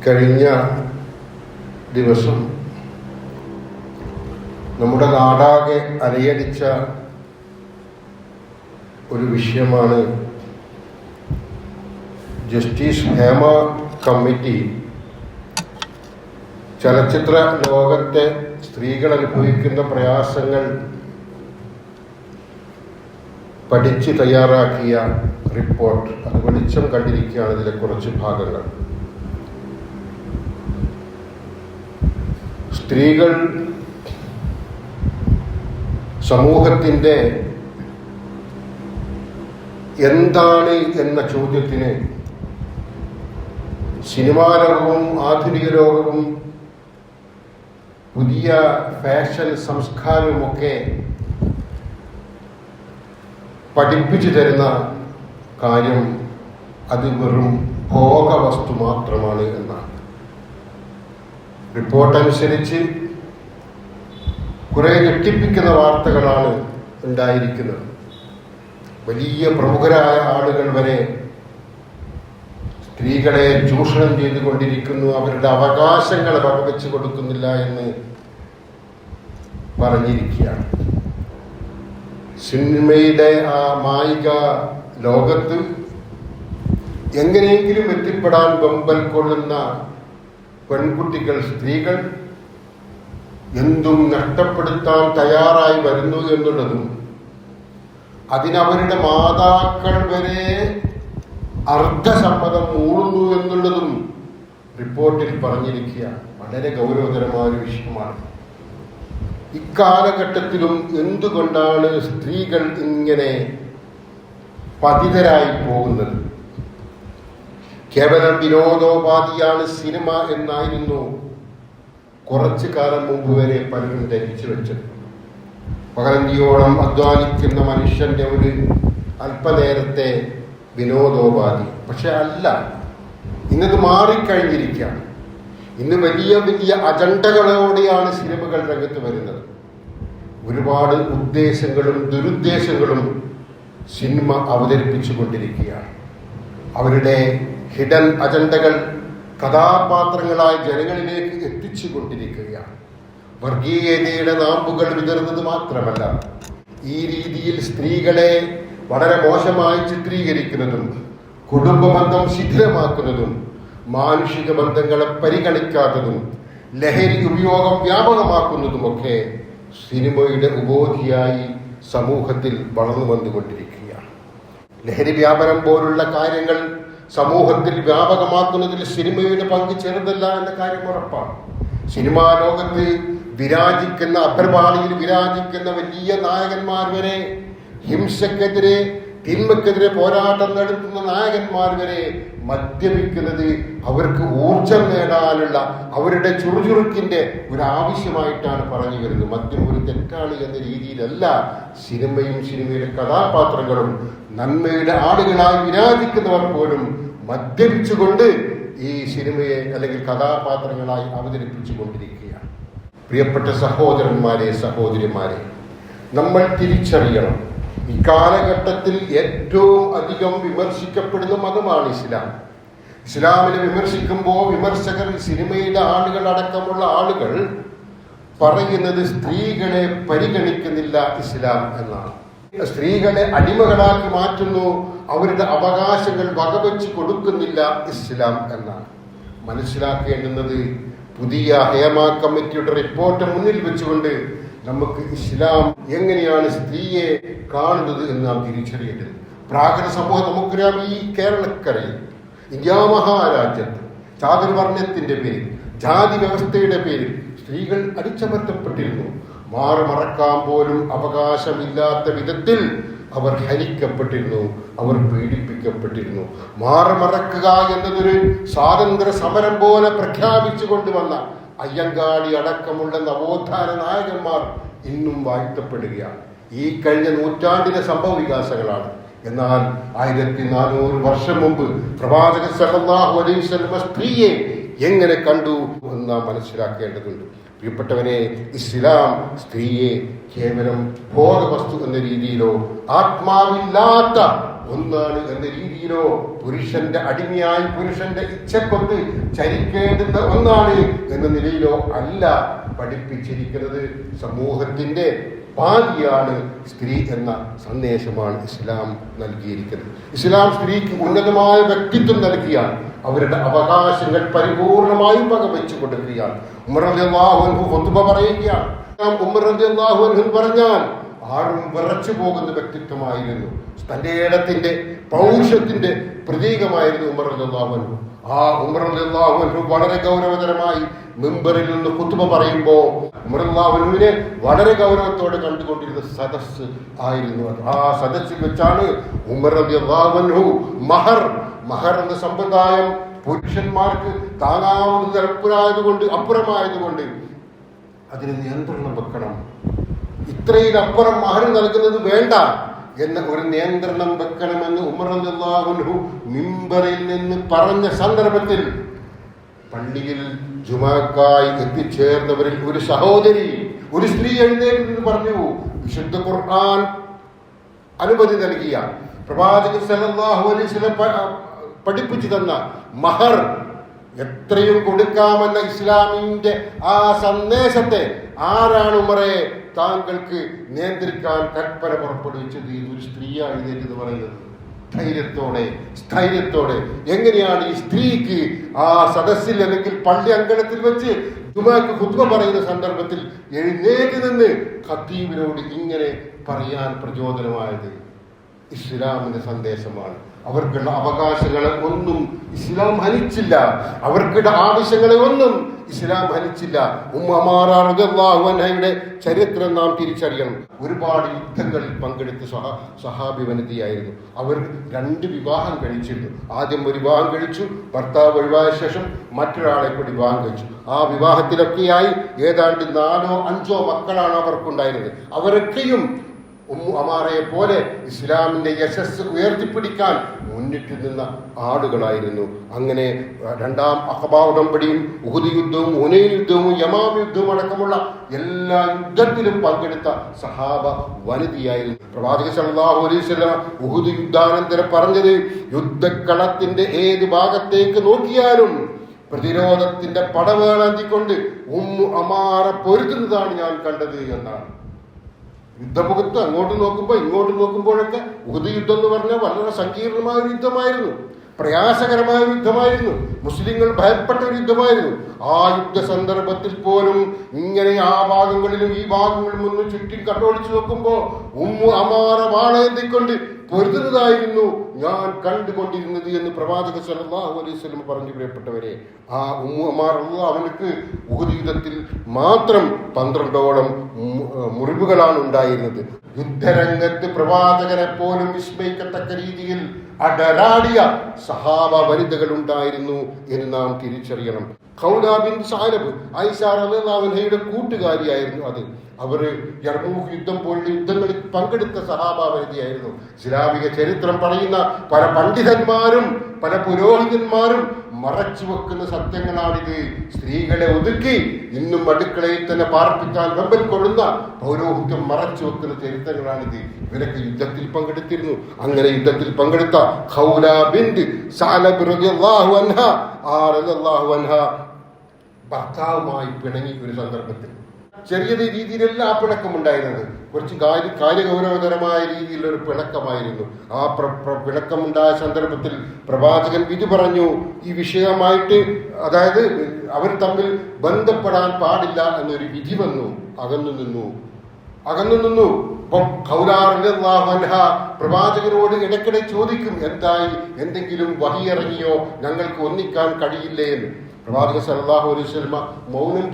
കഴിഞ്ഞ ദിവസം നമ്മുടെ നാടാകെ അലയടിച്ച ഒരു വിഷയമാണ് ജസ്റ്റിസ് ഹേമ കമ്മിറ്റി ചലച്ചിത്ര ലോകത്തെ സ്ത്രീകൾ അനുഭവിക്കുന്ന പ്രയാസങ്ങൾ പഠിച്ച് തയ്യാറാക്കിയ റിപ്പോർട്ട്. അത് വെളിച്ചം കണ്ടിരിക്കുകയാണ് ഇതിലെ കുറച്ച് ഭാഗങ്ങൾ. സ്ത്രീകൾ സമൂഹത്തിൻ്റെ എന്താണ് എന്ന ചോദ്യത്തിന് സിനിമാ ലോകവും ആധുനിക ലോകവും പുതിയ ഫാഷൻ സംസ്കാരവുമൊക്കെ പഠിപ്പിച്ചു തരുന്ന കാര്യം അത് വെറും ഭോഗവസ്തു മാത്രമാണ് എന്നാണ്. റിപ്പോർട്ട് അനുസരിച്ച് കുറെ ഞെട്ടിപ്പിക്കുന്ന വാർത്തകളാണ് ഉണ്ടായിരിക്കുന്നത്. വലിയ പ്രമുഖരായ ആളുകൾ വരെ സ്ത്രീകളെ ചൂഷണം ചെയ്തുകൊണ്ടിരിക്കുന്നു, അവരുടെ അവകാശങ്ങൾ വകവെച്ചു കൊടുക്കുന്നില്ല എന്ന് പറഞ്ഞിരിക്കുകയാണ്. സിനിമയുടെ ആ മായിക ലോകത്ത് എങ്ങനെയെങ്കിലും എത്തിപ്പെടാൻ വെമ്പൽ കൊള്ളുന്ന പെൺകുട്ടികൾ, സ്ത്രീകൾ എന്തും നഷ്ടപ്പെടുത്താൻ തയ്യാറായി വരുന്നു എന്നുള്ളതും അതിനവരുടെ മാതാക്കൾ വരെ അർദ്ധസമ്മതം മൂളുന്നു എന്നുള്ളതും റിപ്പോർട്ടിൽ പറഞ്ഞിരിക്കുകയാണ്. വളരെ ഗൗരവതരമായ ഒരു വിഷയമാണ്. ഇക്കാലഘട്ടത്തിലും എന്തുകൊണ്ടാണ് സ്ത്രീകൾ ഇങ്ങനെ പതിതരായി പോകുന്നത്? കേവലം വിനോദോപാധിയാണ് സിനിമ എന്നായിരുന്നു കുറച്ചു കാലം മുമ്പ് വരെ പലരും ധരിച്ചു വെച്ചത്. പകലന്തിയോളം അധ്വാനിക്കുന്ന മനുഷ്യന്റെ ഒരു അല്പനേരത്തെ വിനോദോപാധി. പക്ഷെ അല്ല, ഇന്നത് മാറിക്കഴിഞ്ഞിരിക്കുകയാണ്. ഇന്ന് വലിയ വലിയ അജണ്ടകളോടെയാണ് സിനിമകൾ രംഗത്ത് വരുന്നത്. ഒരുപാട് ഉദ്ദേശങ്ങളും ദുരുദ്ദേശങ്ങളും സിനിമ അവതരിപ്പിച്ചു കൊണ്ടിരിക്കുകയാണ്. അവരുടെ ഹിഡൻ അജണ്ടകൾ കഥാപാത്രങ്ങളായി ജനങ്ങളിലേക്ക് എത്തിച്ചു കൊണ്ടിരിക്കുകയാണ്. വർഗീയതയുടെ നാമ്പുകൾ വിതറുന്നത് മാത്രമല്ല, ഈ രീതിയിൽ സ്ത്രീകളെ വളരെ മോശമായി ചിത്രീകരിക്കുന്നതും കുടുംബബന്ധം ശിഥിലമാക്കുന്നതും മാനുഷിക ബന്ധങ്ങളെ പരിഗണിക്കാത്തതും ലഹരി ഉപയോഗം വ്യാപകമാക്കുന്നതുമൊക്കെ സിനിമയുടെ ഉപോധിയായി സമൂഹത്തിൽ വളർന്നു വന്നുകൊണ്ടിരിക്കുകയാണ്. ലഹരി വ്യാപനം പോലുള്ള കാര്യങ്ങൾ സമൂഹത്തിൽ വ്യാപകമാക്കുന്നതിൽ സിനിമയുടെ പങ്ക് ചെറുതല്ല എന്ന കാര്യം ഉറപ്പാണ്. സിനിമാ ലോകത്ത് വിരാജിക്കുന്ന, അഭ്രപാളിയിൽ വിരാജിക്കുന്ന വലിയ നായകന്മാർ വരെ, ഹിംസക്കെതിരെ തിന്മക്കെതിരെ പോരാട്ടം നടത്തുന്ന നായകന്മാർ വരെ മദ്യപിക്കുന്നത് അവർക്ക് ഊർജം നേടാനുള്ള അവരുടെ ചുറുചുറുക്കിന്റെ ഒരു ആവശ്യമായിട്ടാണ് പറഞ്ഞു വരുന്നത്. മദ്യം ഒരു തെറ്റാണ് എന്ന രീതിയിലല്ല സിനിമയും സിനിമയിലെ കഥാപാത്രങ്ങളും നന്മയുടെ ആളുകളായി വിരാജിക്കുന്നവർ പോലും മദ്യപിച്ചുകൊണ്ട് ഈ സിനിമയെ അല്ലെങ്കിൽ കഥാപാത്രങ്ങളായി അവതരിപ്പിച്ചു കൊണ്ടിരിക്കുകയാണ്. പ്രിയപ്പെട്ട സഹോദരന്മാരെ, സഹോദരിമാരെ, നമ്മൾ തിരിച്ചറിയണം, ഈ കാലഘട്ടത്തിൽ ഏറ്റവും അധികം വിമർശിക്കപ്പെടുന്ന മതമാണ് ഇസ്ലാം. ഇസ്ലാമിനെ വിമർശിക്കുമ്പോൾ വിമർശകർ, സിനിമയിലെ ആളുകൾ അടക്കമുള്ള ആളുകൾ പറയുന്നത് സ്ത്രീകളെ പരിഗണിക്കുന്നില്ല ഇസ്ലാം എന്നാണ്. സ്ത്രീകളെ അടിമകളാക്കി മാറ്റുന്നു, അവരുടെ അവകാശങ്ങൾ വകവെച്ച് കൊടുക്കുന്നില്ല ഇസ്ലാം എന്നാണ്. മനസ്സിലാക്കേണ്ടുന്നത് പുതിയ ഹേമ കമ്മിറ്റിയുടെ റിപ്പോർട്ട് മുന്നിൽ വെച്ചുകൊണ്ട് നമുക്ക് ഇസ്ലാം എങ്ങനെയാണ് സ്ത്രീയെ കാണുന്നത് എന്ന് നാം തിരിച്ചറിയേണ്ടത്. പ്രാകൃത സമൂഹം നമുക്കറിയാം. ഈ കേരളക്കരയിൽ, ഇന്ത്യ മഹാരാജ്യത്ത് ചാതുർവർണ്ണത്തിന്റെ പേരിൽ, ജാതി വ്യവസ്ഥയുടെ പേരിൽ സ്ത്രീകൾ അടിച്ചമർത്തപ്പെട്ടിരുന്നു. മാറുമറക്കാൻ പോലും അവകാശമില്ലാത്ത വിധത്തിൽ അവർ ഹനിക്കപ്പെട്ടിരുന്നു, അവർ പീഡിപ്പിക്കപ്പെട്ടിരുന്നു. മാറുമറക്കുക എന്നതൊരു സ്വാതന്ത്ര്യ സമരം പോലെ പ്രഖ്യാപിച്ചു കൊണ്ടുവന്ന അയ്യങ്കാളി അടക്കമുള്ള നവോത്ഥാന നായകന്മാർ ഇന്നും വാഴ്ത്തപ്പെടുകയാണ്. ഈ കഴിഞ്ഞ നൂറ്റാണ്ടിലെ സംഭവ വികാസങ്ങളാണ്. എന്നാൽ 1400 വർഷം മുമ്പ് പ്രവാചകൻ സല്ലല്ലാഹു അലൈഹി വസല്ലം സ്ത്രീയെ എങ്ങനെ കണ്ടു എന്ന് നാം മനസ്സിലാക്കേണ്ടതുണ്ട്. പ്രിയപ്പെട്ടവരെ, ഇസ്ലാം സ്ത്രീയെ കേവലം ഭോഗവസ്തു എന്ന രീതിയിലോ ആത്മാവില്ലാത്ത ഒന്നാണ് എന്ന രീതിയിലോ പുരുഷന്റെ അടിമയായി പുരുഷന്റെ ഇച്ഛക്കൊത്ത് ചരിക്കേണ്ടുന്ന ഒന്നാണ് എന്ന നിലയിലോ അല്ല പഠിപ്പിച്ചിരിക്കുന്നത്. സമൂഹത്തിന്റെ പാതിയാണ് സ്ത്രീ എന്ന സന്ദേശമാണ് ഇസ്ലാം നൽകിയിരിക്കുന്നത്. ഇസ്ലാം സ്ത്രീക്ക് ഉന്നതമായ വ്യക്തിത്വം നൽകിയാണ്, അവരുടെ അവകാശങ്ങൾ പരിപൂർണമായും വകവെച്ചു കൊടുക്കുകയാണ്. ഉമർ റളിയല്ലാഹു അൻഹു ഖുതുബ പറയുകയാണ്. ഉമർ റളിയല്ലാഹു അൻഹു പറഞ്ഞാൽ ആരും വിറച്ചു പോകുന്ന വ്യക്തിത്വമായിരുന്നു. തന്റെ ഇടത്തിന്റെ പൗരുഷത്തിന്റെ പ്രതീകമായിരുന്നു ഉമർ റളിയല്ലാഹു അൻഹു. ആ ഉമർ റളിയല്ലാഹു അൻഹു വളരെ ഗൗരവതരമായി മിമ്പറിൽ നിന്ന് ഖുതുബ പറയുമ്പോൾ ഉമർ റളിയല്ലാഹു അൻഹുവിനെ വളരെ ഗൗരവത്തോടെ കണ്ടുകൊണ്ടിരുന്ന സദസ്സ് ആയിരുന്നു. ആ സദസ്സിൽ വെച്ചാണ് ഉമർ റളിയല്ലാഹു അൻഹു മഹർ എന്ന സമ്പ്രദായം പുരുഷന്മാർക്ക് താങ്ങാവുന്നത് അപ്പുറമായതുകൊണ്ട് അതിന് നിയന്ത്രണം വെക്കണം, ഇത്രയിലപ്പുറം മഹർ നൽകുന്നത് വേണ്ട എന്ന ഒരു നിയന്ത്രണം വെക്കണമെന്ന് ഉമർ റളിയല്ലാഹു അൻഹു മിമ്പറിൽ നിന്ന് പറഞ്ഞ സന്ദർഭത്തിൽ പള്ളിയിൽ ജുമാക്കായി എത്തിച്ചേർന്നവരിൽ ഒരു സഹോദരി, ഒരു സ്ത്രീ എഴുന്നേറ്റ് പറഞ്ഞു, വിശുദ്ധ ഖുർആൻ അനുമതി നൽകിയ പ്രവാചകൻ സല്ലല്ലാഹു അലൈഹി വസല്ലം പഠിപ്പിച്ചു തന്ന മഹർ എത്രയും കൊടുക്കാമെന്ന ഇസ്ലാമിന്റെ ആ സന്ദേശത്തെ ആരാണ് ഉമറെ താങ്കൾക്ക് നിയന്ത്രിക്കാൻ കൽപ്പന പുറപ്പെടുവിച്ചത്? ഒരു സ്ത്രീയാണ് എഴുന്നേറ്റ് പറയുന്നത്. സ്ഥൈര്യത്തോടെ എങ്ങനെയാണ് ഈ സ്ത്രീക്ക് ആ സദസ്സിൽ അല്ലെങ്കിൽ പള്ളി അങ്കണത്തിൽ വെച്ച് ജുമാക്ക് ഖുത്ബ പറയുന്ന സന്ദർഭത്തിൽ എഴുന്നേറ്റ് നിന്ന് ഖത്തീബിനോട് ഇങ്ങനെ പറയാൻ പ്രചോദനമായത്? ഇസ്ലാമിന്റെ സന്ദേശമാണ്. അവർക്കുള്ള അവകാശങ്ങളെ ഒന്നും ഇസ്ലാം ഹനിച്ചില്ല, അവർക്കുള്ള ആവശ്യങ്ങളെ ഒന്നും ഇസ്ലാം ഹനിച്ചില്ല. ഉമ്മമാർ റളിയല്ലാഹു അൻഹയുടെ ചരിത്രം നാം തിരിച്ചറിയണം. ഒരുപാട് യുദ്ധങ്ങളിൽ പങ്കെടുത്ത സഹാബി വനിതയായിരുന്നു. അവർ 2 വിവാഹം കഴിച്ചിരുന്നു. ആദ്യം ഒരു വിവാഹം കഴിച്ചു, ഭർത്താവ് ഒഴിവായ ശേഷം മറ്റൊരാളെ കൂടി വിവാഹം കഴിച്ചു. ആ വിവാഹത്തിലൊക്കെയായി ഏതാണ്ട് 4 or 5 മക്കളാണ് അവർക്കുണ്ടായിരുന്നത്. അവരൊക്കെയും ഉമ്മു അമാറയെ പോലെ ഇസ്ലാമിന്റെ യശസ് ഉയർത്തിപ്പിടിക്കാൻ മുന്നിട്ട് നിന്ന ആളുകളായിരുന്നു. അങ്ങനെ 2ാം അഖബ ഉടമ്പടിയും ഉഹുദ് യുദ്ധവും ഹുനൈൻ യുദ്ധവും യമാം യുദ്ധവും അടക്കമുള്ള എല്ലാ യുദ്ധത്തിലും പങ്കെടുത്ത സഹാബ വനിതയായിരുന്നു. പ്രവാചകൻ സല്ലല്ലാഹു അലൈഹി വസല്ലം ഉഹുദ് യുദ്ധാനന്തരം പറഞ്ഞത്, യുദ്ധക്കളത്തിന്റെ ഏത് ഭാഗത്തേക്ക് നോക്കിയാലും പ്രതിരോധത്തിന്റെ പടവേളാന്തിക്കൊണ്ട് ഉമ്മു അമാറ പൊരുത്തുന്നതാണ് ഞാൻ കണ്ടത് എന്നാണ്. യുദ്ധമുഖത്ത് അങ്ങോട്ട് നോക്കുമ്പോൾ ഇങ്ങോട്ട് നോക്കുമ്പോഴൊക്കെ ഉഹുദ് യുദ്ധം എന്ന് പറഞ്ഞാൽ വളരെ സങ്കീർണമായ ഒരു യുദ്ധമായിരുന്നു, പ്രയാസകരമായ ഒരു യുദ്ധമായിരുന്നു, മുസ്ലിങ്ങൾ ഭയപ്പെട്ട ഒരു യുദ്ധമായിരുന്നു. ആ യുദ്ധ സന്ദർഭത്തിൽ പോലും ഇങ്ങനെ ആ ഭാഗങ്ങളിലും ഈ ഭാഗങ്ങളിലും ഒന്ന് ചുറ്റും കണ്ണോടിച്ചു നോക്കുമ്പോൾ ഉമ്മു അമാറ വാളേന്തിക്കൊണ്ട് പൊരുതുന്നതായിരുന്നു ഞാൻ കണ്ടുകൊണ്ടിരുന്നത് എന്ന് പ്രവാചകൻ സല്ലല്ലാഹു അലൈഹി വസല്ലം പറഞ്ഞു. പ്രിയപ്പെട്ടവരെ, ആ ഉമ്മു അമാർ അവനക്ക് ഉഹുദ് യുദ്ധത്തിൽ മാത്രം 12ഓളം മുറിവുകളാണ് ഉണ്ടായിരുന്നത്. യുദ്ധരംഗത്ത് പ്രവാചകനെ പോലും വിസ്മയിക്കത്തക്ക രീതിയിൽ അടരാടിയ സഹാബ വനിതകൾ ഉണ്ടായിരുന്നു എന്ന് നാം തിരിച്ചറിയണം. ഖൗല ബിൻത് സഅലബ് ആയിഷ റളിയല്ലാഹു അൻഹയുടെ കൂട്ടുകാരിയായിരുന്നു അത്. അവർ യർമൂക്ക് യുദ്ധം പോലുള്ള യുദ്ധങ്ങളിൽ പങ്കെടുത്ത സഹാബ വനിതയായിരുന്നു. ഇസ്ലാമിക ചരിത്രം പറയുന്ന പല പണ്ഡിതന്മാരും പല പുരോഹിതന്മാരും മറച്ചു വെക്കുന്ന സത്യങ്ങളാണിത്. സ്ത്രീകളെ ഒതുക്കി ഇന്നും അടുക്കളയിൽ തന്നെ പാർപ്പിക്കാൻ വെമ്പൽ കൊള്ളുന്ന പൗരോഹിത്യം മറച്ചു വെക്കുന്ന ചരിത്രങ്ങളാണിത്. ഇവരൊക്കെ യുദ്ധത്തിൽ പങ്കെടുത്തിരുന്നു. അങ്ങനെ യുദ്ധത്തിൽ പങ്കെടുത്ത ഖൗല ബിൻത് സഅലബ് റളിയല്ലാഹു അൻഹ ഭർത്താവുമായി പിണങ്ങി ഒരു സന്ദർഭത്തിൽ. ചെറിയ രീതിയിലല്ല ആ പിണക്കം ഉണ്ടായിരുന്നത്, കുറച്ച് കാര്യഗൗരവതരമായ രീതിയിലൊരു പിണക്കമായിരുന്നു. ആ പിണക്കമുണ്ടായ സന്ദർഭത്തിൽ പ്രവാചകൻ വിധി പറഞ്ഞു ഈ വിഷയമായിട്ട്, അതായത് അവർ തമ്മിൽ ബന്ധപ്പെടാൻ പാടില്ല എന്നൊരു വിധി വന്നു. അകന്നു നിന്നു. ഖൗല റളിയല്ലാഹു അൻഹ പ്രവാചകനോട് ഇടയ്ക്കിടെ ചോദിക്കും, എന്തായി, എന്തെങ്കിലും വഹി ഇറങ്ങിയോ, ഞങ്ങൾക്ക് ഒന്നിക്കാൻ കഴിയില്ലേ എന്ന്. പ്രവാചകൻ സല്ലല്ലാഹു അലൈഹി വസല്ലം മൗനം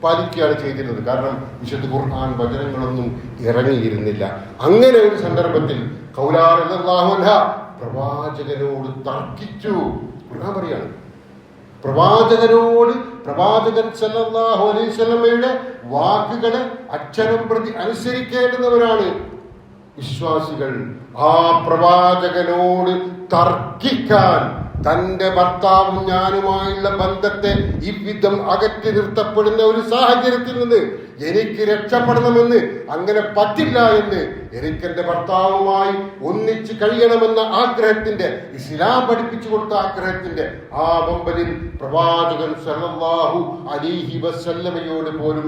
പാലിക്കുകയാണ് ചെയ്തിരുന്നത്. കാരണം വിശുദ്ധ ഖുർആൻ വചനങ്ങളൊന്നും ഇറങ്ങിയിരുന്നില്ല. അങ്ങനെ ഒരു സന്ദർഭത്തിൽ ഖൗല റളിയല്ലാഹു അൻഹ പ്രവാചകനോട് തർക്കിച്ചു. ഖുർആൻ പറയാണ്, പ്രവാചകൻ സല്ലല്ലാഹു അലൈഹി വസല്ലമയുടെ വാക്കുകളെ അക്ഷരം പ്രതി അനുസരിക്കേണ്ടുന്നവരാണ് വിശ്വാസികൾ. ആ പ്രവാചകനോട് തർക്കിക്കാൻ തന്റെ ഭർത്താവും ഞാനുമായുള്ള ബന്ധത്തെ ഇவ்விധം അകറ്റി നിർത്തപ്പെടുന്ന ഒരു സാഹചര്യത്തിൽ നിന്ന് എനിക്ക് രക്ഷപ്പെടണമെന്ന്, അങ്ങനെ പറ്റില്ല എന്ന്, എനിക്ക് എന്റെ ഭർത്താവുമായി ഒന്നിച്ച് കഴിയണമെന്ന ആഗ്രഹത്തിന്റെ, ഇസ്ലാം പഠിപ്പിച്ചു കൊടുത്ത ആഗ്രഹത്തിന്റെ ആ വമ്പലിൽ പ്രവാചകൻ സല്ലല്ലാഹു അലൈഹി വസല്ലമയോട് പോലും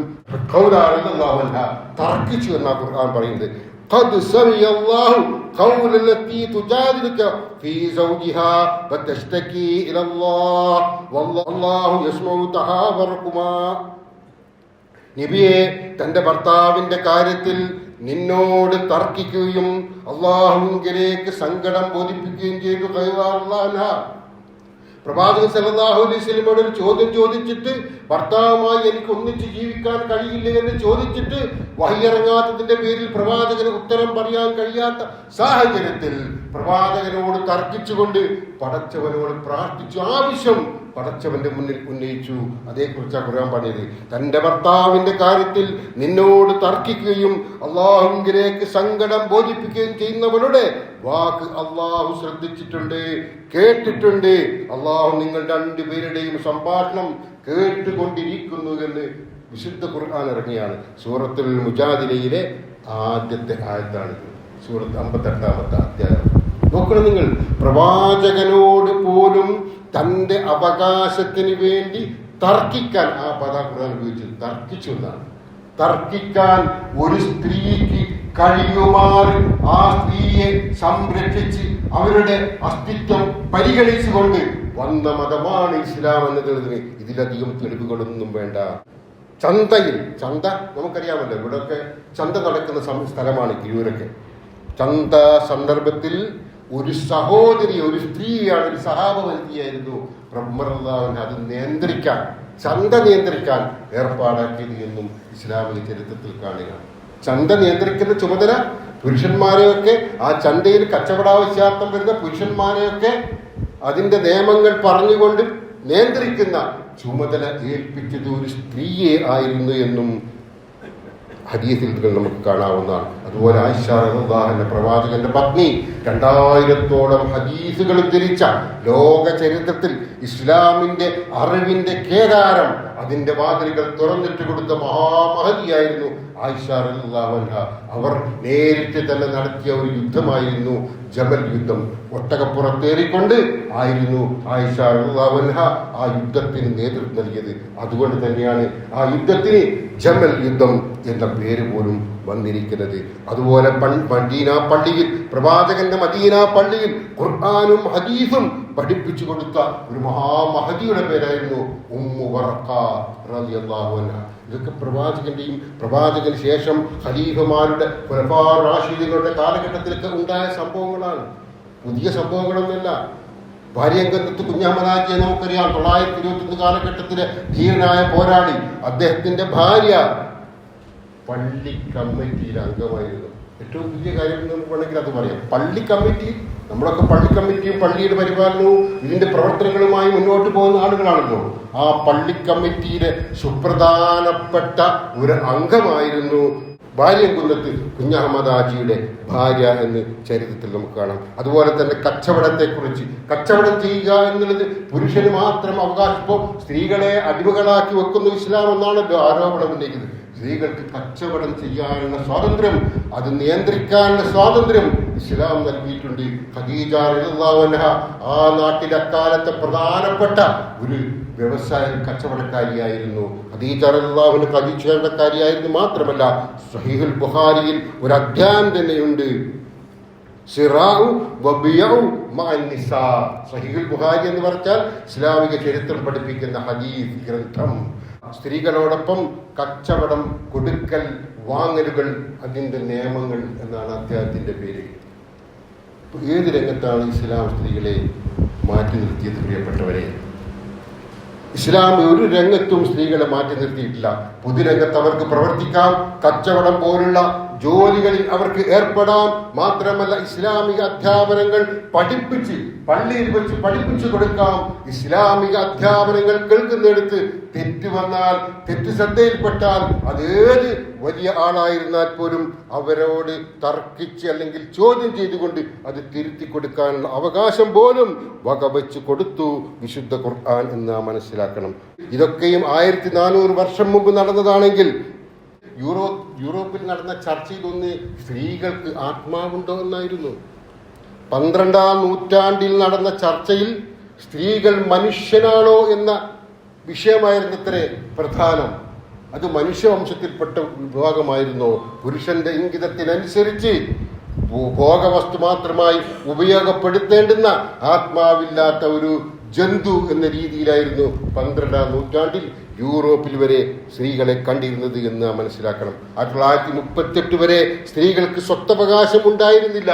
തർക്കിച്ചു എന്നാ ഖുർആൻ പറയുന്നത്. قد سمع الله قول التي تجادلك في زوجها وتشتكي إلى الله والله يسمع تحاوركما. നബിയെ, തന്റെ ഭർത്താവിന്റെ കാര്യത്തിൽ നിന്നോട് തർക്കിക്കുകയും അള്ളാഹുവിലേക്ക് സങ്കടം ബോധിപ്പിക്കുകയും ചെയ്തു. പ്രവാചകൻ സല്ലല്ലാഹു അലൈഹി വസല്ലമയോട് ഒരു ചോദ്യം ചോദിച്ചിട്ട്, ഭർത്താവുമായി എനിക്ക് ഒന്നിച്ച് ജീവിക്കാൻ കഴിയില്ല എന്ന് ചോദിച്ചിട്ട് വഹിയിറങ്ങാത്തതിന്റെ പേരിൽ പ്രവാചകന് ഉത്തരം പറയാൻ കഴിയാത്ത സാഹചര്യത്തിൽ പ്രവാചകനോട് തർക്കിച്ചുകൊണ്ട് പടച്ചവനോട് പ്രാർത്ഥിച്ചു, ആവശ്യം പടച്ചവന്റെ മുന്നിൽ ഉന്നയിച്ചു. അതേക്കുറിച്ചാണ് ഖുർആൻ പറഞ്ഞത്. തന്റെ ഭർത്താവിന്റെ കാര്യത്തിൽ നിന്നോട് തർക്കിക്കുകയും അള്ളാഹുവിലേക്ക് സങ്കടം ബോധിപ്പിക്കുകയും ചെയ്യുന്നവരുടെ വാക്ക് അള്ളാഹു ശ്രദ്ധിച്ചിട്ടുണ്ട്, കേട്ടിട്ടുണ്ട്. അള്ളാഹു നിങ്ങൾ രണ്ടുപേരുടെയും സംഭാഷണം കേട്ടുകൊണ്ടിരിക്കുന്നു എന്ന് വിശുദ്ധ ഖുർആൻ ഇറങ്ങിയാണ്. സൂറത്തുൽ മുജാദിലയിലെ ആദ്യത്തെ ആയത്താണ്. സൂറത്ത് 58-ാമത്തെ അധ്യായം. നോക്കണം നിങ്ങൾ, പ്രവാചകനോട് പോലും തന്റെ അവകാശത്തിന് വേണ്ടി തർക്കിക്കാൻ, ആ പദം ഖുർആൻ ഉപയോഗിച്ചത് തർക്കിച്ചു എന്നാണ്. തർക്കിക്കാൻ ഒരു സ്ത്രീക്ക് കഴിയുമാറ് ആ സ്ത്രീയെ സംരക്ഷിച്ച് അവരുടെ അസ്തിത്വം പരിഗണിച്ചുകൊണ്ട് വന്ന മതമാണ് ഇസ്ലാം എന്നതിന് ഇതിലധികം തെളിവുകളൊന്നും വേണ്ട. ചന്തയിൽ, ചന്ത നമുക്കറിയാമല്ലോ, ഇവിടെയൊക്കെ ചന്ത നടക്കുന്ന സ്ഥലമാണ് കിഴൂരൊക്കെ. ചന്ത സന്ദർഭത്തിൽ ഒരു സഹോദരി, ഒരു സ്ത്രീയാണ്, ഒരു സഹാബവനിതയായിരുന്നു അത് നിയന്ത്രിക്കാൻ, ചന്ത നിയന്ത്രിക്കാൻ ഏർപ്പാടാക്കിയത് എന്നും ഇസ്ലാമിക ചരിത്രത്തിൽ കാണുക. ചന്ത നിയന്ത്രിക്കുന്ന ചുമതല പുരുഷന്മാരെയൊക്കെ, ആ ചന്തയിൽ കച്ചവടാവശ്യാർത്ഥം വരുന്ന പുരുഷന്മാരെയൊക്കെ അതിന്റെ നിയമങ്ങൾ പറഞ്ഞുകൊണ്ട് നിയന്ത്രിക്കുന്ന ചുമതല ഏൽപ്പിച്ചത് ഒരു സ്ത്രീയെ ആയിരുന്നു എന്നും ഹദീസിൽ നമുക്ക് കാണാവുന്നതാണ്. അതുപോലെ ആയിഷ റളിയല്ലാഹു അൻഹ പ്രവാചകന്റെ പത്നി 2000-ഓളം ഹദീസുകൾ ഉദ്ധരിച്ച, ലോക ചരിത്രത്തിൽ ഇസ്ലാമിന്റെ അറിവിന്റെ കേദാരം, അതിന്റെ വാതിലുകൾ തുറന്നിട്ട് കൊടുത്ത മഹാമഹതിയായിരുന്നു ആയിഷ റളിയല്ലാഹു അൻഹ. അവർ നേരിട്ട് തന്നെ നടത്തിയ ഒരു യുദ്ധമായിരുന്നു ജബൽ യുദ്ധം. ഒട്ടകപ്പുറത്തേറിക്കൊണ്ട് ആയിരുന്നു ആയിഷ റളിയല്ലാഹു അൻഹ ആ യുദ്ധത്തിന് നേതൃത്വം നൽകിയത്. അതുകൊണ്ട് തന്നെയാണ് ആ യുദ്ധത്തിന് ജമൽ യുദ്ധം എന്ന പേര് പോലും വന്നിരിക്കുന്നത്. അതുപോലെ മദീന പള്ളിയിൽ, പ്രവാചകന്റെ മദീന പള്ളിയിൽ ഖുർആനും ഹദീസും പഠിപ്പിച്ചു കൊടുത്ത ഒരു മഹാമഹദിയുടെ പേരായിരുന്നു ഉമ്മു വറഖ റളിയല്ലാഹു അൻഹ. ഇതൊക്കെ പ്രവാചകന്റെയും പ്രവാചകന് ശേഷം ഖലീഫമാരുടെ ഖുലഫാ റാഷിദീങ്ങളുടെ കാലഘട്ടത്തിലൊക്കെ ഉണ്ടായ സംഭവങ്ങളാണ്, പുതിയ സംഭവങ്ങളൊന്നുമല്ല. ഭാര്യങ്കത്ത് കുഞ്ഞഹമ്മദാജിയെ നമുക്കറിയാം. 921 കാലഘട്ടത്തിലെ ധീരനായ പോരാളി. അദ്ദേഹത്തിന്റെ ഭാര്യ പള്ളി കമ്മിറ്റിയിൽ അംഗമായിരുന്നു. ഏറ്റവും പുതിയ കാര്യം നമുക്ക് വേണമെങ്കിൽ അത് പറയാം. പള്ളി കമ്മിറ്റി, നമ്മളൊക്കെ പള്ളി കമ്മിറ്റിയും പള്ളിയുടെ പരിപാലനവും ഇതിന്റെ പ്രവർത്തനങ്ങളുമായി മുന്നോട്ട് പോകുന്ന ആളുകളാണല്ലോ. ആ പള്ളി കമ്മിറ്റിയിലെ സുപ്രധാനപ്പെട്ട ഒരു അംഗമായിരുന്നു ഭാര്യംകുന്നത്ത് കുഞ്ഞഹമ്മദാജിയുടെ ഭാര്യ എന്ന് ചരിത്രത്തിൽ നമുക്ക് കാണാം. അതുപോലെ തന്നെ കച്ചവടത്തെക്കുറിച്ച്, കച്ചവടം ചെയ്യുക എന്നുള്ളത് പുരുഷന് മാത്രം അവകാശം. ഇപ്പോൾ സ്ത്രീകളെ അടിമകളാക്കി വെക്കുന്നു ഇസ്ലാം എന്നാണല്ലോ ആരോപണം ഉന്നയിക്കുന്നത്. സ്ത്രീകൾക്ക് കച്ചവടം ചെയ്യാനുള്ള സ്വാതന്ത്ര്യം, അത് നിയന്ത്രിക്കാനുള്ള സ്വാതന്ത്ര്യം ഇസ്ലാം നൽകിയിട്ടുണ്ട്. ഖദീജ റളിയല്ലാഹു അൻഹ ആ നാട്ടിൽ അക്കാലത്തെ പ്രധാനപ്പെട്ട ഒരു വ്യവസായ കച്ചവടക്കാരിയായിരുന്നു. ഖദീജ റളിയല്ലാഹു അൻഹ കച്ചവടക്കാരിയായിരുന്നു മാത്രമല്ല, സ്വഹീഹുൽ ബുഖാരിയിൽ ഒരു അധ്യായം തന്നെയുണ്ട്, സിറാഉ വബിയഉ മഅൻ നിസാ. സ്വഹീഹുൽ ബുഖാരി എന്ന് പറഞ്ഞാൽ ഇസ്ലാമിക ചരിത്രം പഠിപ്പിക്കുന്ന ഹദീസ് ഗ്രന്ഥം. സ്ത്രീകളോടൊപ്പം കച്ചവടം, കൊടുക്കൽ, വാങ്ങലുകൾ, അതിൻ്റെ നിയമങ്ങൾ എന്നാണ് അദ്ദേഹത്തിന്റെ പേര്. ഏത് രംഗത്താണ് ഇസ്ലാം സ്ത്രീകളെ മാറ്റി നിർത്തിയത്? പ്രിയപ്പെട്ടവരെ, ഇസ്ലാം ഒരു രംഗത്തും സ്ത്രീകളെ മാറ്റി നിർത്തിയിട്ടില്ല. പൊതുരംഗത്ത് അവർക്ക് പ്രവർത്തിക്കാം. കച്ചവടം പോലുള്ള ജോലികളിൽ അവർക്ക് ഏർപ്പെടാം. മാത്രമല്ല ഇസ്ലാമിക അധ്യാപനങ്ങൾ പള്ളിയിൽ വെച്ച് പഠിപ്പിച്ചു കൊടുക്കാം. ഇസ്ലാമിക അധ്യാപനങ്ങൾ കേൾക്കുന്നിടത്ത് തെറ്റ് വന്നാൽ, തെറ്റ് ശ്രദ്ധയിൽപ്പെട്ടാൽ, അതേത് വലിയ ആളായിരുന്നാൽ പോലും അവരോട് തർക്കിച്ച് അല്ലെങ്കിൽ ചോദ്യം ചെയ്തുകൊണ്ട് അത് തിരുത്തി കൊടുക്കാനുള്ള അവകാശം പോലും വകവെച്ച് കൊടുത്തു വിശുദ്ധ ഖുർആൻ എന്ന് നാം മനസ്സിലാക്കണം. ഇതൊക്കെയും 1400 വർഷം മുമ്പ് നടന്നതാണെങ്കിൽ യൂറോപ്പിൽ നടന്ന ചർച്ചയിലൊന്ന് സ്ത്രീകൾക്ക് ആത്മാവുണ്ടോ എന്നായിരുന്നു. 12ാം നൂറ്റാണ്ടിൽ നടന്ന ചർച്ചയിൽ സ്ത്രീകൾ മനുഷ്യനാണോ എന്ന വിഷയമായിരുന്നത്രേ പ്രധാനം. അത് മനുഷ്യവംശത്തിൽപ്പെട്ട വിഭാഗമായിരുന്നോ? പുരുഷന്റെ ഇംഗിതത്തിനനുസരിച്ച് ഭോഗവസ്തു മാത്രമായി ഉപയോഗപ്പെടുത്തേണ്ടുന്ന ആത്മാവില്ലാത്ത ഒരു ജന്തു എന്ന രീതിയിലായിരുന്നു 12ാം നൂറ്റാണ്ടിൽ യൂറോപ്പിൽ വരെ സ്ത്രീകളെ കണ്ടിരുന്നത് എന്ന് മനസ്സിലാക്കണം. 1938 വരെ സ്ത്രീകൾക്ക് സ്വത്തവകാശം ഉണ്ടായിരുന്നില്ല.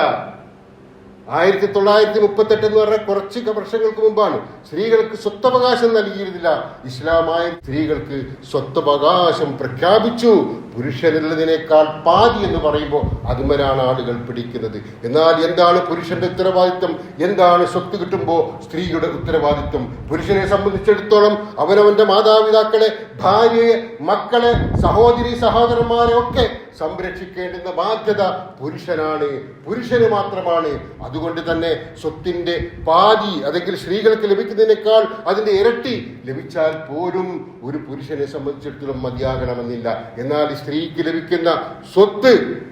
1938 എന്ന് പറഞ്ഞാൽ കുറച്ച് വർഷങ്ങൾക്ക് മുമ്പാണ്. സ്ത്രീകൾക്ക് സ്വത്തവകാശം നൽകിയിരുന്നില്ല. ഇസ്ലാമായ സ്ത്രീകൾക്ക് സ്വത്തവകാശം പ്രഖ്യാപിച്ചു. പുരുഷനുള്ളതിനേക്കാൾ പാതി എന്ന് പറയുമ്പോൾ അതുമരാണ് ആളുകൾ പിടിക്കുന്നത്. എന്നാൽ എന്താണ് പുരുഷന്റെ ഉത്തരവാദിത്വം? എന്താണ് സ്വത്ത് കിട്ടുമ്പോൾ സ്ത്രീയുടെ ഉത്തരവാദിത്വം? പുരുഷനെ സംബന്ധിച്ചിടത്തോളം അവനവന്റെ മാതാപിതാക്കളെ, ഭാര്യയെ, മക്കളെ, സഹോദരി സഹോദരന്മാരെ ഒക്കെ സംരക്ഷിക്കേണ്ടുന്ന ബാധ്യത പുരുഷന് മാത്രമാണ്. അതുകൊണ്ട് തന്നെ സ്വത്തിന്റെ പാതി അല്ലെങ്കിൽ സ്ത്രീകൾക്ക് ലഭിക്കുന്നതിനേക്കാൾ അതിന്റെ ഇരട്ടി ലഭിച്ചാൽ പോലും ഒരു പുരുഷനെ സംബന്ധിച്ചിടത്തോളം മതിയാകണമെന്നില്ല. എന്നാൽ സ്ത്രീക്ക് ലഭിക്കുന്ന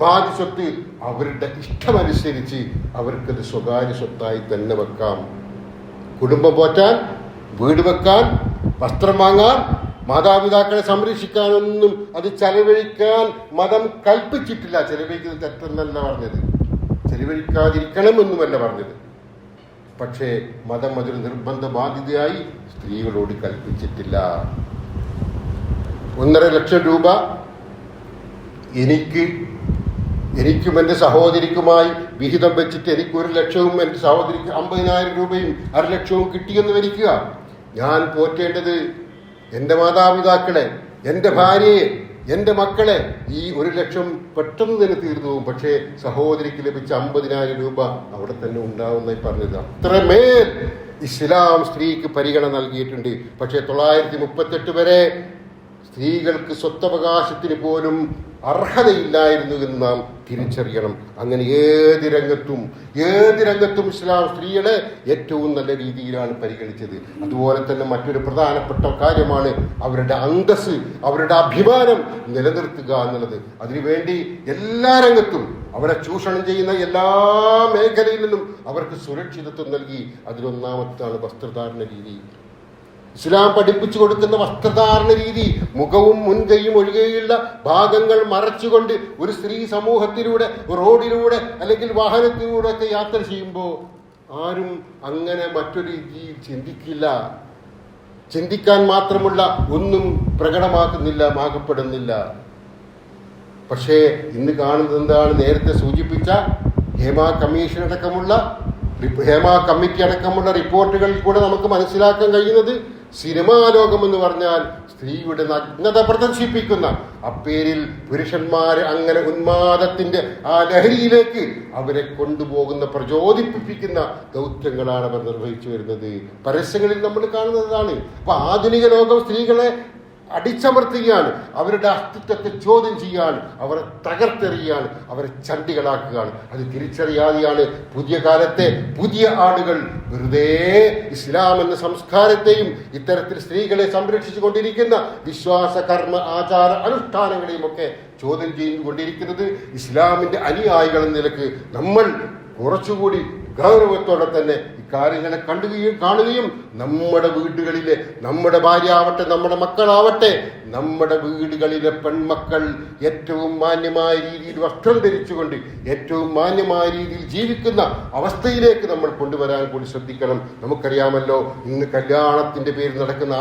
പാതി സ്വത്ത് അവരുടെ ഇഷ്ടമനുസരിച്ച് അവർക്കത് സ്വകാര്യ സ്വത്തായി തന്നെ വെക്കാം. കുടുംബം പോറ്റാൻ, വീട് വെക്കാൻ, വസ്ത്രം വാങ്ങാൻ, മാതാപിതാക്കളെ സംരക്ഷിക്കാനൊന്നും അത് ചെലവഴിക്കാൻ മതം കൽപ്പിച്ചിട്ടില്ല. ചെലവഴിക്കുന്നത് തെറ്റെന്നല്ല പറഞ്ഞത്, ചെലവഴിക്കാതിരിക്കണമെന്നുമല്ല പറഞ്ഞത്. പക്ഷേ മതം അതൊരു നിർബന്ധ ബാധ്യതയായി സ്ത്രീകളോട് കൽപ്പിച്ചിട്ടില്ല. 1.5 ലക്ഷം രൂപ എനിക്കും എൻ്റെ സഹോദരിക്കുമായി വിഹിതം വെച്ചിട്ട് എനിക്ക് 1 ലക്ഷവും എൻ്റെ സഹോദരിക്ക് 50,000 രൂപയും 1/2 ലക്ഷവും കിട്ടിയെന്ന് വരിക്കുക. ഞാൻ പോറ്റേണ്ടത് എൻ്റെ മാതാപിതാക്കളെ, എൻ്റെ ഭാര്യയെ, എൻ്റെ മക്കളെ. ഈ 1 ലക്ഷം പെട്ടെന്ന് തന്നെ തീർന്നു പോകും. പക്ഷേ സഹോദരിക്ക് ലഭിച്ച 50,000 രൂപ അവിടെ തന്നെ ഉണ്ടാവുന്നതായി പറഞ്ഞത്. അത്രമേൽ ഇസ്ലാം സ്ത്രീക്ക് പരിഗണന നൽകിയിട്ടുണ്ട്. പക്ഷേ 938 വരെ സ്ത്രീകൾക്ക് സ്വത്തവകാശത്തിന് പോലും അർഹതയില്ലായിരുന്നു എന്ന് നാം തിരിച്ചറിയണം. അങ്ങനെ ഏത് രംഗത്തും ഇസ്ലാം സ്ത്രീകളെ ഏറ്റവും നല്ല രീതിയിലാണ് പരിഗണിച്ചത്. അതുപോലെ തന്നെ മറ്റൊരു പ്രധാനപ്പെട്ട കാര്യമാണ് അവരുടെ അന്തസ്സ്, അവരുടെ അഭിമാനം നിലനിർത്തുക എന്നുള്ളത്. അതിനുവേണ്ടി എല്ലാ രംഗത്തും അവരെ ചൂഷണം ചെയ്യുന്ന എല്ലാ മേഖലയിൽ നിന്നും അവർക്ക് സുരക്ഷിതത്വം നൽകി. അതിലൊന്നാമത്താണ് വസ്ത്രധാരണ രീതി. ഇസ്ലാം പഠിപ്പിച്ചു കൊടുക്കുന്ന വസ്ത്രധാരണ രീതി, മുഖവും മുൻകൈയും ഒഴികെയുള്ള ഭാഗങ്ങൾ മറച്ചുകൊണ്ട് ഒരു സ്ത്രീ സമൂഹത്തിലൂടെ, റോഡിലൂടെ അല്ലെങ്കിൽ വാഹനത്തിലൂടെ ഒക്കെ യാത്ര ചെയ്യുമ്പോൾ ആരും അങ്ങനെ മറ്റൊരു രീതിയിൽ ചിന്തിക്കാൻ മാത്രമുള്ള ഒന്നും പ്രകടമാക്കുന്നില്ല. പക്ഷേ ഇന്ന് കാണുന്നത് എന്താണ്? നേരത്തെ സൂചിപ്പിച്ച ഹേമ കമ്മിറ്റി അടക്കമുള്ള റിപ്പോർട്ടുകളിൽ കൂടെ നമുക്ക് മനസ്സിലാക്കാൻ കഴിയുന്നത് സിനിമാ ലോകം എന്ന് പറഞ്ഞാൽ സ്ത്രീയുടെ നഗ്നത പ്രദർശിപ്പിക്കുന്ന അപ്പേരിൽ പുരുഷന്മാരെ അങ്ങനെ ഉന്മാദത്തിന്റെ ആ ലഹരിയിലേക്ക് അവരെ കൊണ്ടുപോകുന്ന, പ്രചോദിപ്പിക്കുന്ന ദൗത്യങ്ങളാണ് അവർ നിർവഹിച്ചു വരുന്നത്. പരസ്യങ്ങളിൽ നമ്മൾ കാണുന്നതാണ്. അപ്പൊ ആധുനിക ലോകം സ്ത്രീകളെ അടിച്ചമർത്തുകയാണ്, അവരുടെ അസ്തിത്വത്തെ ചോദ്യം ചെയ്യുകയാണ്, അവരെ തകർത്തെറിയുകയാണ്, അവരെ ചണ്ടികളാക്കുകയാണ്. അത് തിരിച്ചറിയാതെയാണ് പുതിയ കാലത്തെ പുതിയ ആളുകൾ വെറുതെ ഇസ്ലാം എന്ന സംസ്കാരത്തെയും ഇത്തരത്തിൽ സ്ത്രീകളെ സംരക്ഷിച്ചു കൊണ്ടിരിക്കുന്ന വിശ്വാസ, കർമ്മ, ആചാര അനുഷ്ഠാനങ്ങളെയും ഒക്കെ ചോദ്യം ചെയ്തുകൊണ്ടിരിക്കുന്നത്. ഇസ്ലാമിന്റെ അനുയായികൾ എന്ന നിലക്ക് നമ്മൾ കുറച്ചുകൂടി ഗൗരവത്തോടെ തന്നെ ഇക്കാര്യങ്ങളെ കാണുകയും നമ്മുടെ വീടുകളിലെ, നമ്മുടെ ഭാര്യ ആവട്ടെ, നമ്മുടെ മക്കളാവട്ടെ, നമ്മുടെ വീടുകളിലെ പെൺമക്കൾ ഏറ്റവും മാന്യമായ രീതിയിൽ വസ്ത്രം ധരിച്ചുകൊണ്ട് ഏറ്റവും മാന്യമായ രീതിയിൽ ജീവിക്കുന്ന അവസ്ഥയിലേക്ക് നമ്മൾ കൊണ്ടുവരാൻ കൂടി ശ്രദ്ധിക്കണം. നമുക്കറിയാമല്ലോ, ഇന്ന് കല്യാണത്തിന്റെ പേരിൽ നടക്കുന്ന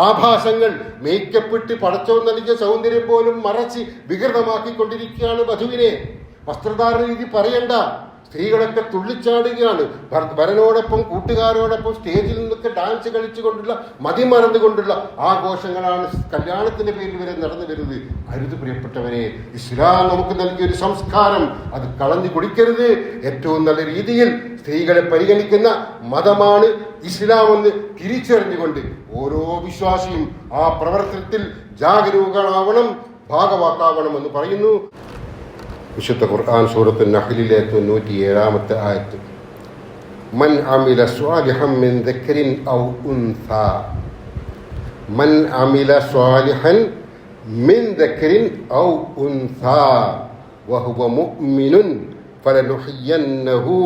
ആഭാസങ്ങൾ മേക്കപ്പെട്ട് പടച്ചവൻ നൽകിയ സൗന്ദര്യം പോലും മറച്ച് വികൃതമാക്കിക്കൊണ്ടിരിക്കുകയാണ് വധുവിനെ. വസ്ത്രധാരണ രീതി പറയണ്ട. സ്ത്രീകളൊക്കെ തുള്ളിച്ചാടുകയാണ്. വരനോടൊപ്പം കൂട്ടുകാരോടൊപ്പം സ്റ്റേജിൽ നിന്നൊക്കെ ഡാൻസ് കളിച്ചുകൊണ്ടുള്ള മതിമറന്നുകൊണ്ടുള്ള ആഘോഷങ്ങളാണ് കല്യാണത്തിന്റെ പേരിൽ വരെ നടന്നു വരുന്നത്. അരുത് പ്രിയപ്പെട്ടവരെ, ഇസ്ലാം നമുക്ക് നൽകിയ ഒരു സംസ്കാരം, അത് കളഞ്ഞു കുടിക്കരുത്. ഏറ്റവും നല്ല രീതിയിൽ സ്ത്രീകളെ പരിഗണിക്കുന്ന മതമാണ് ഇസ്ലാം എന്ന് തിരിച്ചറിഞ്ഞുകൊണ്ട് ഓരോ വിശ്വാസിയും ആ പ്രവർത്തനത്തിൽ ജാഗരൂകനാവണം, ഭാഗവാക്കാവണം എന്ന് പറയുന്നു. വിശുദ്ധ ഖുർആൻ സൂറത്തുൽ നഹ്ലിലെ 97-ാമത്തെ ആയത്ത്, മൻ അമില സ്വാലിഹൻ മിൻ ദക്കരിൻ ഔ ഉൻസാ, മൻ അമില സ്വാലിഹൻ മിൻ ദക്കരിൻ ഔ ഉൻസാ വഹുവ മുഅ്മിനുൻ ഫലനുഹ്യന്നഹു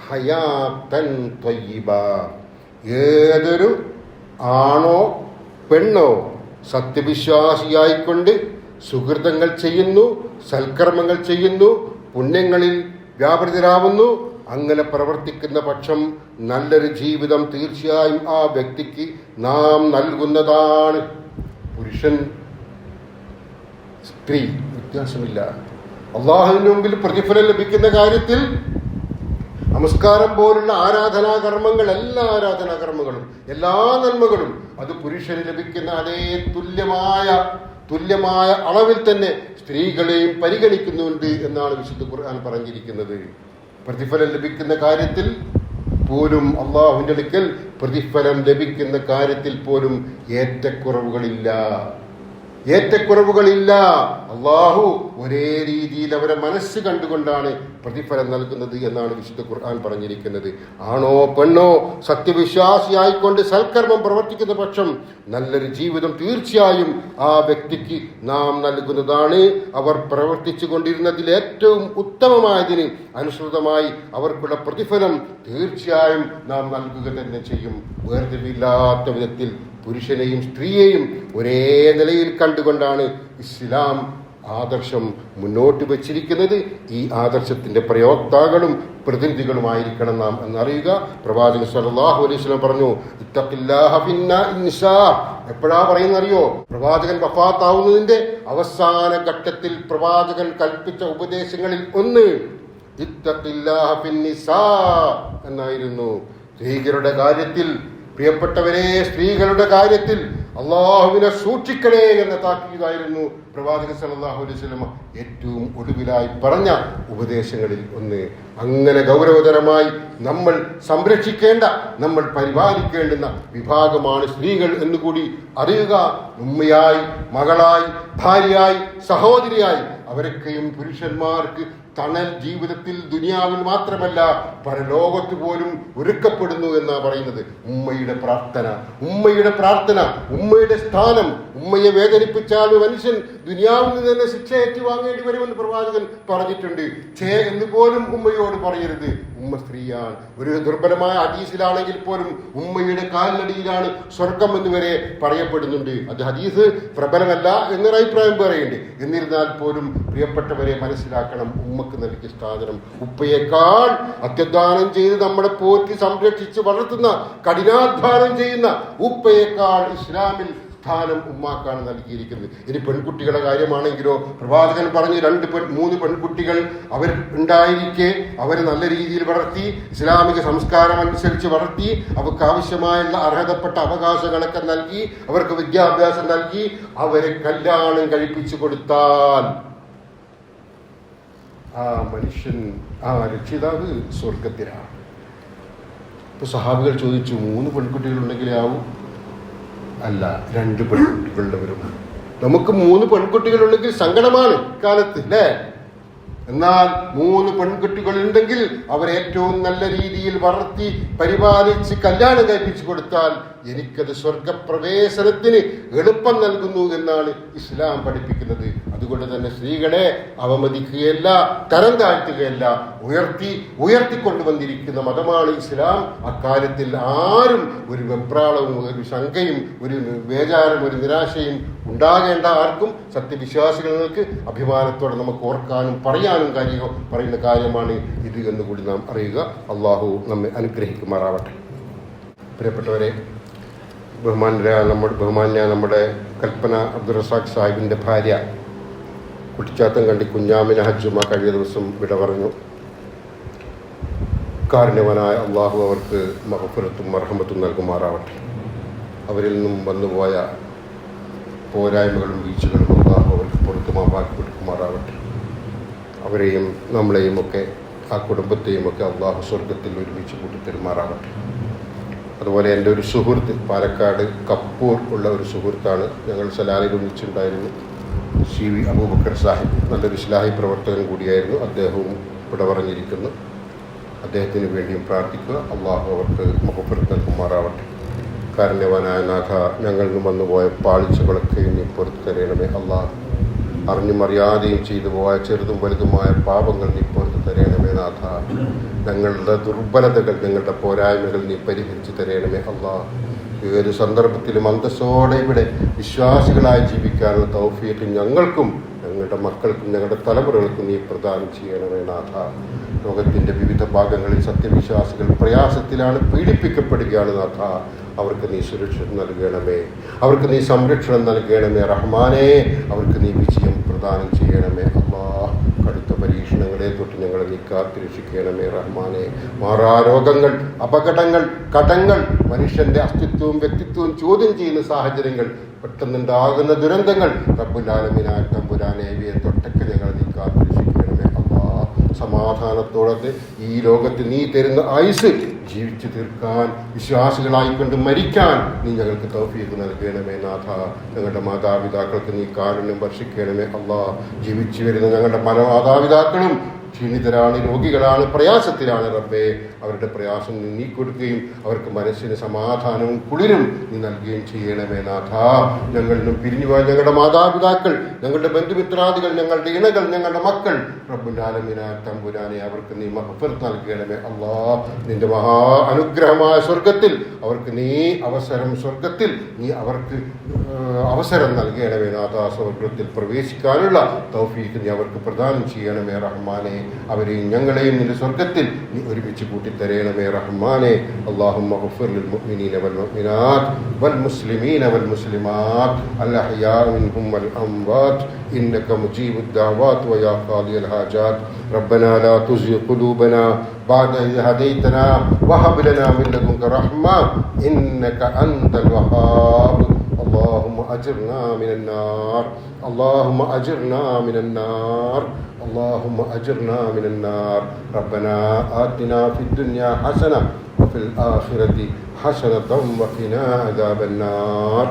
ഹയാതൻ ത്വയ്യിബ. ഏതൊരു ആണോ പെണ്ണോ സത്യവിശ്വാസിയായിക്കൊണ്ട് സുഹൃതങ്ങൾ ചെയ്യുന്നു, സൽക്കർമ്മങ്ങൾ ചെയ്യുന്നു, പുണ്യങ്ങളിൽ വ്യാപൃതരാവുന്നു, അങ്ങനെ പ്രവർത്തിക്കുന്ന പക്ഷം നല്ലൊരു ജീവിതം തീർച്ചയായും ആ വ്യക്തിക്ക് നാം നൽകുന്നതാണ്. പുരുഷൻ സ്ത്രീ വ്യത്യാസമില്ല. അള്ളാഹുവിന് മുമ്പിൽ പ്രതിഫലം ലഭിക്കുന്ന കാര്യത്തിൽ നമസ്കാരം പോലുള്ള ആരാധനാകർമ്മങ്ങൾ, എല്ലാ ആരാധനാകർമ്മങ്ങളും എല്ലാ നന്മകളും അത് പുരുഷന് ലഭിക്കുന്ന അതേ തുല്യമായ അളവിൽ തന്നെ സ്ത്രീകളെയും പരിഗണിക്കുന്നുണ്ട് എന്നാണ് വിശുദ്ധ ഖുർആൻ പറഞ്ഞിരിക്കുന്നത്. പ്രതിഫലം ലഭിക്കുന്ന കാര്യത്തിൽ പോലും, അള്ളാഹുവിന്റെ അടുക്കൽ പ്രതിഫലം ലഭിക്കുന്ന കാര്യത്തിൽ പോലും ഏറ്റക്കുറവുകളില്ല. അള്ളാഹു ഒരേ രീതിയിൽ അവരെ മനസ്സ് കണ്ടുകൊണ്ടാണ് പ്രതിഫലം നൽകുന്നത് എന്നാണ് വിശുദ്ധ ഖുർആൻ പറഞ്ഞിരിക്കുന്നത്. ആണോ പെണ്ണോ സത്യവിശ്വാസിയായിക്കൊണ്ട് സൽക്കർമ്മം പ്രവർത്തിക്കുന്ന പക്ഷം നല്ലൊരു ജീവിതം തീർച്ചയായും ആ വ്യക്തിക്ക് നാം നൽകുന്നതാണ്. അവർ പ്രവർത്തിച്ചു കൊണ്ടിരുന്നതിൽ ഏറ്റവും ഉത്തമമായതിന് അനുസൃതമായി അവർക്കുള്ള പ്രതിഫലം തീർച്ചയായും നാം നൽകുക തന്നെ ചെയ്യും. വേർതിരിവില്ലാത്ത വിധത്തിൽ പുരുഷനെയും സ്ത്രീയെയും ഒരേ നിലയിൽ കണ്ടുകൊണ്ടാണ് ഇസ്ലാം ആദർശം മുന്നോട്ട് വച്ചിരിക്കുന്നത്. ഈ ആദർശത്തിന്റെ പ്രയോക്താക്കളും പ്രതിനിധികളുമായിരിക്കണം നാം എന്നറിയുക. പ്രവാചകൻ സല്ലല്ലാഹു അലൈഹി വസല്ലം പറഞ്ഞു, ഇത്തഖില്ലാഹ ഫിന്നിസാ. എപ്പോഴാ പറയുന്നറിയോ? പ്രവാചകൻ വഫാത്താവുന്നതിന്റെ അവസാന ഘട്ടത്തിൽ പ്രവാചകൻ കൽപ്പിച്ച ഉപദേശങ്ങളിൽ ഒന്ന് ഇത്തഖില്ലാഹ ഫിന്നിസാ എന്നായിരുന്നു. സ്ത്രീകളുടെ കാര്യത്തിൽ, പ്രിയപ്പെട്ടവരെ, സ്ത്രീകളുടെ കാര്യത്തിൽ അള്ളാഹുവിനെ സൂക്ഷിക്കണേ എന്ന താക്കീതായിരുന്നു പ്രവാചകൻ സല്ലല്ലാഹു അലൈഹി വസല്ലം ഏറ്റവും ഒടുവിലായി പറഞ്ഞ ഉപദേശങ്ങളിൽ ഒന്ന്. അങ്ങനെ ഗൗരവതരമായി നമ്മൾ സംരക്ഷിക്കേണ്ട, നമ്മൾ പരിപാലിക്കേണ്ടുന്ന വിഭാഗമാണ് സ്ത്രീകൾ എന്നുകൂടി അറിയുക. ഉമ്മയായി, മകളായി, ഭാര്യയായി, സഹോദരിയായി അവരൊക്കെയും പുരുഷന്മാർക്ക് തണൽ ജീവിതത്തിൽ ദുനിയാവിൽ മാത്രമല്ല പരലോകത്ത് പോലും ഒരുക്കപ്പെടുന്നു എന്നാണ് പറയുന്നത്. ഉമ്മയുടെ പ്രാർത്ഥന, ഉമ്മയുടെ സ്ഥാനം. ഉമ്മയെ വേദനിപ്പിച്ചാൽ മനുഷ്യൻ ദുനിയാവിൽ നിന്ന് തന്നെ ശിക്ഷ ഏറ്റുവാങ്ങേണ്ടി വരുമെന്ന് പ്രവാചകൻ പറഞ്ഞിട്ടുണ്ട്. എന്ന് പോലും ഉമ്മയോട് പറയരുത്. ഉമ്മ സ്ത്രീയാണ്. ഒരു ദുർബലമായ ഹദീസിലാണെങ്കിൽ പോലും ഉമ്മയുടെ കാലിനടിയിലാണ് സ്വർഗം എന്ന് വരെ പറയപ്പെടുന്നുണ്ട്. അത് ഹദീസ് പ്രബലമല്ല എന്നൊരു അഭിപ്രായം പറയുന്നുണ്ട്. എന്നിരുന്നാൽ പോലും പ്രിയപ്പെട്ടവരെ മനസ്സിലാക്കണം, ഉമ്മക്ക് നൽകിയ സ്ഥാനം ഉപ്പയേക്കാൾ അത്യധ്വാനം ചെയ്ത് നമ്മളെ പോറ്റി സംരക്ഷിച്ച് വളർത്തുന്ന, കഠിനാധ്വാനം ചെയ്യുന്ന ഉപ്പയേക്കാൾ ഇസ്ലാമിൽ സ്ഥാനം ഉമ്മാക്കാണ് നൽകിയിരിക്കുന്നത്. ഇനി പെൺകുട്ടികളുടെ കാര്യമാണെങ്കിലോ പ്രവാചകൻ പറഞ്ഞു 2-3 പെൺകുട്ടികൾ അവർ ഉണ്ടായിരിക്കെ അവരെ നല്ല രീതിയിൽ വളർത്തി, ഇസ്ലാമിക സംസ്കാരം അനുസരിച്ച് വളർത്തി, അവർക്ക് ആവശ്യമായുള്ള അർഹതപ്പെട്ട അവകാശങ്ങളൊക്കെ നൽകി, അവർക്ക് വിദ്യാഭ്യാസം നൽകി, അവരെ കല്യാണം കഴിപ്പിച്ചു കൊടുത്താൽ ആ മനുഷ്യൻ, ആ രക്ഷിതാവ് സ്വർഗത്തിലാണ്. ഇപ്പൊ സഹാബികൾ ചോദിച്ചു, 3 പെൺകുട്ടികൾ ഉണ്ടെങ്കിലേ ആവും? അല്ല, 2 പെൺകുട്ടികളുള്ളവരും. നമുക്ക് 3 പെൺകുട്ടികളുണ്ടെങ്കിൽ സങ്കടമാണ് കാലത്ത്, അല്ലേ? എന്നാൽ 3 പെൺകുട്ടികൾ ഉണ്ടെങ്കിൽ അവരേറ്റവും നല്ല രീതിയിൽ വളർത്തി പരിപാലിച്ച് കല്യാണം കഴിപ്പിച്ചു കൊടുത്താൽ എനിക്കത് സ്വർഗപ്രവേശനത്തിന് എളുപ്പം നൽകുന്നു എന്നാണ് ഇസ്ലാം പഠിപ്പിക്കുന്നത്. അതുകൊണ്ട് തന്നെ സ്ത്രീകളെ അവമതിക്കുകയല്ല, തരം താഴ്ത്തുകയല്ല, ഉയർത്തിക്കൊണ്ടുവന്നിരിക്കുന്ന മതമാണ് ഇസ്ലാം. അക്കാര്യത്തിൽ ആരും ഒരു വെപ്രാളവും ഒരു ശങ്കയും ഒരു വേചാരം ഒരു നിരാശയും ഉണ്ടാകേണ്ട. ആർക്കും സത്യവിശ്വാസികൾക്ക് അഭിമാനത്തോടെ നമുക്ക് ഓർക്കാനും പറയാനും പറയുന്ന കാര്യമാണ് ഇത് എന്നുകൂടി നാം അറിയുക. അള്ളാഹു നമ്മെ അനുഗ്രഹിക്കുമാറാവട്ടെ. പ്രിയപ്പെട്ടവരെ, ബഹുമാന്യ നമ്മുടെ കൽപ്പന അബ്ദുൾ റസാഖ് സാഹിബിൻ്റെ ഭാര്യ കുട്ടിച്ചാത്തൻ കണ്ടി കുഞ്ഞാമിന ഹജ്ജുമ കഴിഞ്ഞ ദിവസം വിട പറഞ്ഞു. കാരുണ്യവാനായ അള്ളാഹു അവർക്ക് മഗ്ഫിറത്തും മർഹമത്തും നൽകുമാറാവട്ടെ. അവരിൽ നിന്നും വന്നുപോയ പോരായ്മകളും വീഴ്ചകളും അള്ളാഹു അവർക്ക് പുറത്തു മാപ്പാക്കി കൊടുക്കുമാറാവട്ടെ. അവരെയും നമ്മളെയും ഒക്കെ ആ കുടുംബത്തെയും ഒക്കെ അള്ളാഹു സ്വർഗത്തിൽ ഒരുമിച്ച് കൂട്ടിത്തരുമാറാവട്ടെ. അതുപോലെ എൻ്റെ ഒരു സുഹൃത്ത്, പാലക്കാട് കപ്പൂർ ഉള്ള ഒരു സുഹൃത്താണ്. ഞങ്ങൾ സലാലിൽ ഒന്നിച്ചുണ്ടായിരുന്നു. CV അബൂബക്കർ സാഹിബ്, നല്ലൊരു ഇസ്ലാഹി പ്രവർത്തകൻ കൂടിയായിരുന്നു. അദ്ദേഹവും ഇവിടെ പറഞ്ഞിരിക്കുന്നു. അദ്ദേഹത്തിന് വേണ്ടിയും പ്രാർത്ഥിക്കുക. അള്ളാഹു അവർക്ക് മഗ്ഫിറത്ത് നൽകുമാറാവട്ടെ. കാരുണ്യവാനായ നാഥ, ഞങ്ങളിൽ നിന്ന് വന്നുപോയ പാളിച്ചകളൊക്കെ നീ പുറത്തു തരണമേ അള്ളാഹ്. അറിഞ്ഞും അറിയാതെയും ചെയ്തു പോയ ചെറുതും വലുതുമായ പാപങ്ങൾ നീ പുറത്തു തരണമേ നാഥ. ഞങ്ങളുടെ ദുർബലതകൾ, ഞങ്ങളുടെ പോരായ്മകൾ നീ പരിഹരിച്ചു തരണമേ അള്ളാഹ്. ഏത് സന്ദർഭത്തിലും അന്തസ്സോടെ ഇവിടെ വിശ്വാസികളായി ജീവിക്കാനുള്ള തൗഫീഖ് ഞങ്ങൾക്കും ഞങ്ങളുടെ മക്കൾക്കും ഞങ്ങളുടെ തലമുറകൾക്കും നീ പ്രദാനം ചെയ്യണമേ നാഥ. ലോകത്തിൻ്റെ വിവിധ ഭാഗങ്ങളിൽ സത്യവിശ്വാസികൾ പ്രയാസത്തിലാണ്, പീഡിപ്പിക്കപ്പെടുകയാണ് നാഥ. അവർക്ക് നീ സുരക്ഷിതം നൽകണമേ, അവർക്ക് നീ സംരക്ഷണം നൽകണമേ റഹ്മാനേ. അവർക്ക് നീ വിജയം പ്രദാനം ചെയ്യണമേ അല്ലാഹ്. കടുത്ത പരീക്ഷണങ്ങളെ തൊട്ട് ഞങ്ങളെ നീ കാത്തിരക്ഷിക്കണമേ റഹ്മാനേ. മാറാരോഗങ്ങൾ, അപകടങ്ങൾ, കടങ്ങൾ, മനുഷ്യന്റെ അസ്തിത്വവും വ്യക്തിത്വവും ചോദ്യം ചെയ്യുന്ന സാഹചര്യങ്ങൾ, പെട്ടെന്നുണ്ടാകുന്ന ദുരന്തങ്ങൾ, റബ്ബുൽ ആലമീനായ തമ്പുരാനെ ഇവയെ തൊട്ടൊക്കെ ഞങ്ങളെ നീ കാത്തിരക്ഷിക്കണമേ അല്ലാഹ്. സമാധാനത്തോടെ ഈ ലോകത്ത് നീ തരുന്ന ആയുസ് ജീവിച്ചു തീർക്കാൻ, വിശ്വാസികളായിക്കൊണ്ട് മരിക്കാൻ നീ ഞങ്ങൾക്ക് തൗഫീഖ് നൽകണമേ നാഥ. ഞങ്ങളുടെ മാതാപിതാക്കൾക്ക് നീ കാരുണ്യം വർഷിക്കണമേ അല്ലാഹ്. ജീവിച്ചു വരുന്ന ഞങ്ങളുടെ പല മാതാപിതാക്കളും ക്ഷീണിതരാണ്, രോഗികളാണ്, പ്രയാസത്തിലാണ് റബ്ബേ. അവരുടെ പ്രയാസം നീ നീക്കൊടുക്കുകയും അവർക്ക് മനസ്സിന് സമാധാനവും കുളിരും നീ നൽകുകയും ചെയ്യണമേ നാഥ. ഞങ്ങളിൽ നിന്നും പിരിഞ്ഞുപോയ ഞങ്ങളുടെ മാതാപിതാക്കൾ, ഞങ്ങളുടെ ബന്ധുമിത്രാദികൾ, ഞങ്ങളുടെ ഇണകൾ, ഞങ്ങളുടെ മക്കൾ, റബ്ബുൽ ആലമീനായ തമ്പുരാനെ അവർക്ക് നീ മഗ്ഫിറത്ത് നൽകണമേ അല്ലാഹ്. നിന്റെ മഹാ അനുഗ്രഹമായ സ്വർഗത്തിൽ അവർക്ക് നീ സ്വർഗത്തിൽ നീ അവർക്ക് അവസരം നൽകണമേ നാഥ. സ്വർഗത്തിൽ പ്രവേശിക്കാനുള്ള തൗഫീഖ് നീ അവർക്ക് പ്രദാനം ചെയ്യണമേ റഹ്മാനെ. അവരെയും ഞങ്ങളെയും നിന്റെ സ്വർഗത്തിൽ നീ ഒരുമിച്ച് കൂട്ടിത്തരയണമേ റഹ്മാനെ. അല്ലാഹുമ്മ ഗ്ഫിർ ലിൽ മുഅ്മിനീന വൽ മുഅ്മിനാത്ത് വൽ മുസ്ലിമീന വൽ മുസ്ലിമാത്ത് അൽ അഹ്യാഇ മിൻഹും വൽ അംവാത്ത് ഇന്നക മുജീബുദ് ദഅവാത്ത് വയാ ഖാദിയൽ ഹാജാത്ത്. റബ്ബനാ ലാ തുസിഗ് ഖുലൂബനാ ബഅദ ഇദ് ഹദൈതനാ വഹബ് ലനാ മിൻ ലദുൻക റഹ്മ ഇന്നക അൻതൽ വഹാബ്. اللهم أجرنا من النار، اللهم أجرنا من النار، اللهم أجرنا من النار. ربنا آتنا في الدنيا حسنة وفي الآخرة حسنة وقنا عذاب النار.